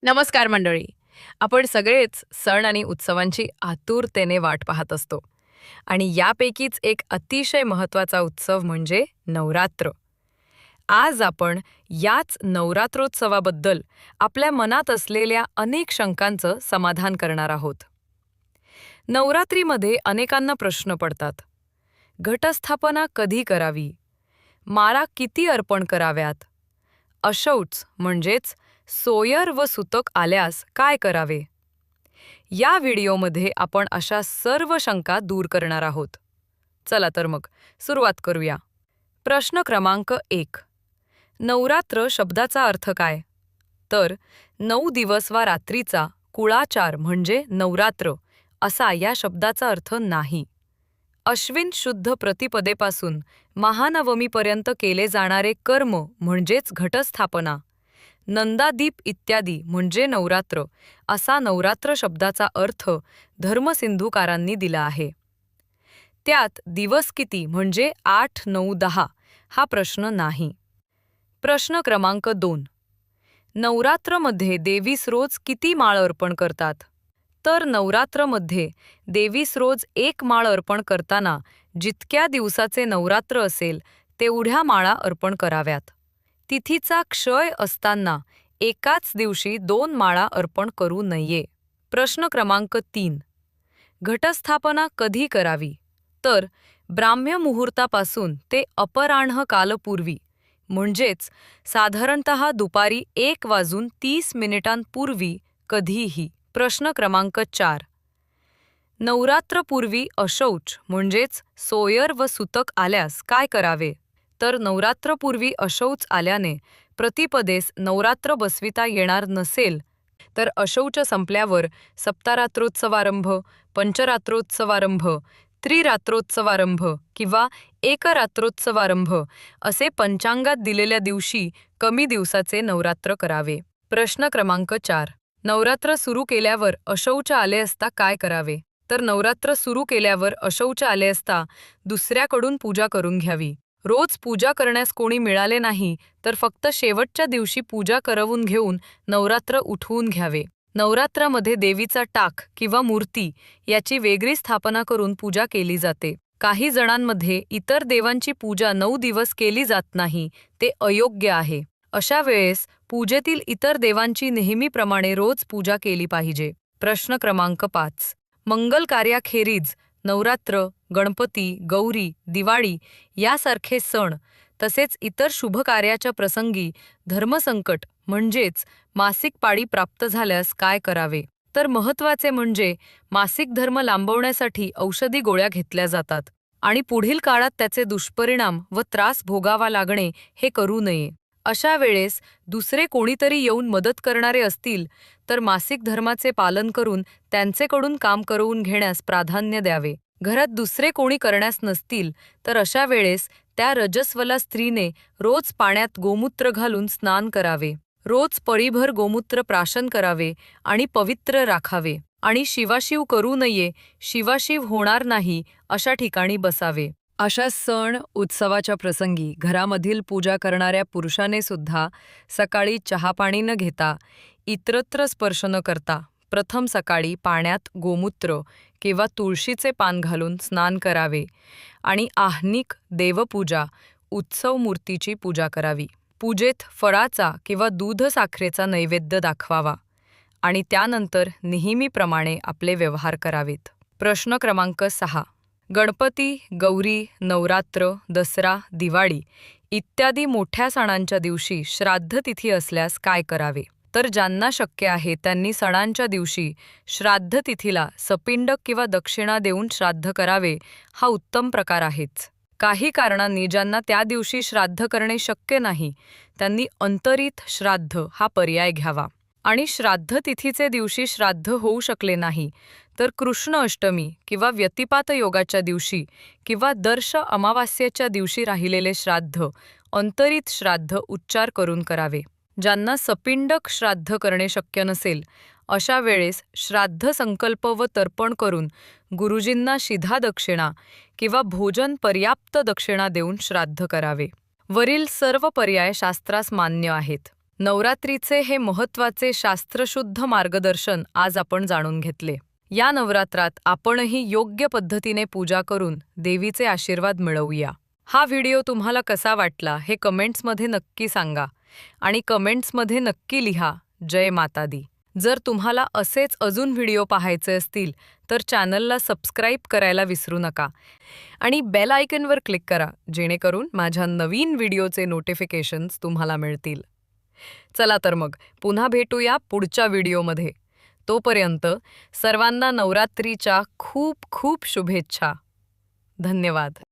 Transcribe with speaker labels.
Speaker 1: नमस्कार मंडळी. आपण सगळेच सण आणि उत्सवांची आतुरतेने वाट पाहत असतो आणि यापैकीच एक अतिशय महत्त्वाचा उत्सव म्हणजे नवरात्र. आज आपण याच नवरात्रोत्सवाबद्दल आपल्या मनात असलेल्या अनेक शंकांचं समाधान करणार आहोत. नवरात्रीमध्ये अनेकांना प्रश्न पडतात. घटस्थापना कधी करावी? माळा किती अर्पण कराव्यात? अशौच म्हणजेच सोयर व सुतक आल्यास काय करावे? या व्हिडिओमध्ये आपण अशा सर्व शंका दूर करणार आहोत. चला तर मग सुरुवात करूया. प्रश्न क्रमांक 1. नवरात्र शब्दाचा अर्थ काय? तर 9 दिवस वा रात्रीचा कुळाचार म्हणजे नवरात्र असा या शब्दाचा अर्थ नाही. अश्विन शुद्ध प्रतिपदेपासून महानवमीपर्यंत केले जाणारे कर्म म्हणजेच घटस्थापना. नंदादीप इत्यादी म्हणजे नवरात्र असा नवरात्र शब्दाचा अर्थ धर्मसिंधुकारांनी दिला आहे. त्यात दिवस किती म्हणजे 8, 9, 10 हा प्रश्न नाही. प्रश्न क्रमांक 2. नवरात्रमध्ये देवीस रोज किती माळ अर्पण करतात? तर नवरात्रमध्ये देवीस रोज 1 माळ अर्पण करताना जितक्या दिवसाचे नवरात्र असेल तेवढ्या माळा अर्पण कराव्यात. तिथीचा क्षय असताना एकाच दिवशी 2 माळा अर्पण करू नये. प्रश्न क्रमांक 3. घटस्थापना कधी करावी? तर ब्राह्म्य मुहूर्तापासून ते अपराह्न कालपूर्वी म्हणजेच साधारणतः दुपारी 1:30 कधीही. प्रश्न क्रमांक 4. नवरात्रपूर्वी अशौच म्हणजेच सोयर व सुतक आल्यास काय करावे? तर नवरात्रपूर्वी अशौच आल्याने प्रतिपदेस नवरात्र बसविता येणार नसेल तर अशौच संपल्यावर सप्तारात्रोत्सवारंभ, पंचरात्रोत्सवारंभ, त्रिरात्रोत्सवारंभ किंवा एकरात्रोत्सवारंभ असे पंचांगात दिलेल्या दिवशी कमी दिवसाचे नवरात्र करावे. प्रश्न क्रमांक 4. नवरात्र सुरू केल्यावर अशौच आले असता काय करावे? तर नवरात्र सुरू केल्यावर अशौच आले असता दुसऱ्याकडून पूजा करून घ्यावी. रोज पूजा करण्यास कोणी मिळाले नाही तर फक्त शेवटच्या दिवशी पूजा करवून घेऊन नवरात्र उठवून घ्यावे. नवरात्रामध्ये देवीचा टाक किंवा मूर्ती याची वेगळी स्थापना करून पूजा केली जाते. काही जणांमध्ये इतर देवांची पूजा 9 दिवस केली जात नाही, ते अयोग्य आहे. अशा वेळेस पूजेतील इतर देवांची नेहमीप्रमाणे रोज पूजा केली पाहिजे. प्रश्न क्रमांक 5. मंगल कार्याखेरीज नवरात्र, गणपती, गौरी, दिवाळी यासारखे सण तसेच इतर शुभ कार्याच्या प्रसंगी धर्मसंकट म्हणजेच मासिक पाळी प्राप्त झाल्यास काय करावे? तर महत्त्वाचे म्हणजे मासिक धर्म लांबवण्यासाठी औषधी गोळ्या घेतल्या जातात आणि पुढील काळात त्याचे दुष्परिणाम व त्रास भोगावा लागणे हे करू नये. अशा वेळेस दुसरे कोणीतरी येऊन मदत करणारे असतील तर मासिक धर्माचे पालन करून त्यांचेकडून काम करवून घेण्यास प्राधान्य द्यावे. घरात दुसरे कोणी करण्यास नसतील तर अशा वेळेस त्या रजस्वला स्त्रीने रोज पाण्यात गोमूत्र घालून स्नान करावे. रोज पळीभर गोमूत्र प्राशन करावे आणि पवित्र राखावे आणि शिवाशिव करू नये, शिवाशिव होणार नाही अशा ठिकाणी बसावे. अशा सण उत्सवाच्या प्रसंगी घरामधील पूजा करणाऱ्या पुरुषाने सुद्धा सकाळी चहापाणी न घेता, इतरत्र स्पर्श न करता प्रथम सकाळी पाण्यात गोमूत्र किंवा तुळशीचे पान घालून स्नान करावे आणि आह्निक, देवपूजा, उत्सव मूर्तीची पूजा करावी. पूजेत फळाचा किंवा दूध साखरेचा नैवेद्य दाखवावा आणि त्यानंतर नेहमीप्रमाणे आपले व्यवहार करावेत. प्रश्न क्रमांक 6. गणपती, गौरी, नवरात्र, दसरा, दिवाळी इत्यादी मोठ्या सणांच्या दिवशी श्राद्ध तिथी असल्यास काय करावे? तर ज्यांना शक्य आहे त्यांनी सणांच्या दिवशी श्राद्ध तिथीला सपिंड किंवा दक्षिणा देऊन श्राद्ध करावे, हा उत्तम प्रकार आहेच. काही कारणांनी ज्यांना त्या दिवशी श्राद्ध करणे शक्य नाही त्यांनी अंतरित श्राद्ध हा पर्याय घ्यावा. आणि श्राद्ध तिथीचे दिवशी श्राद्ध होऊ शकले नाही तर कृष्ण अष्टमी किंवा व्यतिपात योगाच्या दिवशी किंवा दर्श अमावास्येच्या दिवशी राहिलेले श्राद्ध अंतरित श्राद्ध उच्चार करून करावे. ज्यांना सपिंडक श्राद्ध करणे शक्य नसेल अशा वेळेस श्राद्ध संकल्प व तर्पण करून गुरुजींना शिधा दक्षिणा किंवा भोजन पर्याप्त दक्षिणा देऊन श्राद्ध करावे. वरील सर्व पर्याय शास्त्रास मान्य आहेत. नवरात्रीचे हे महत्त्वाचे शास्त्रशुद्ध मार्गदर्शन आज आपण जाणून घेतले. या नवरात्रात आपणही योग्य पद्धतीने पूजा करून देवीचे आशीर्वाद मिळवूया. हा व्हिडिओ तुम्हाला कसा वाटला हे कमेंट्समध्ये नक्की सांगा आणि कमेंट्समध्ये नक्की लिहा जय माता दी. जर तुम्हाला असेच अजून व्हिडिओ पाहायचे असतील तर चॅनलला सबस्क्राईब करायला विसरू नका आणि बेल आयकॉनवर क्लिक करा जेणेकरून माझ्या नवीन व्हिडिओचे नोटिफिकेशन्स तुम्हाला मिळतील. चला तर मग पुन्हा भेटूया पुढच्या व्हिडिओमध्ये. तोपर्यंत सर्वांना नवरात्रीच्या खूप खूप शुभेच्छा. धन्यवाद.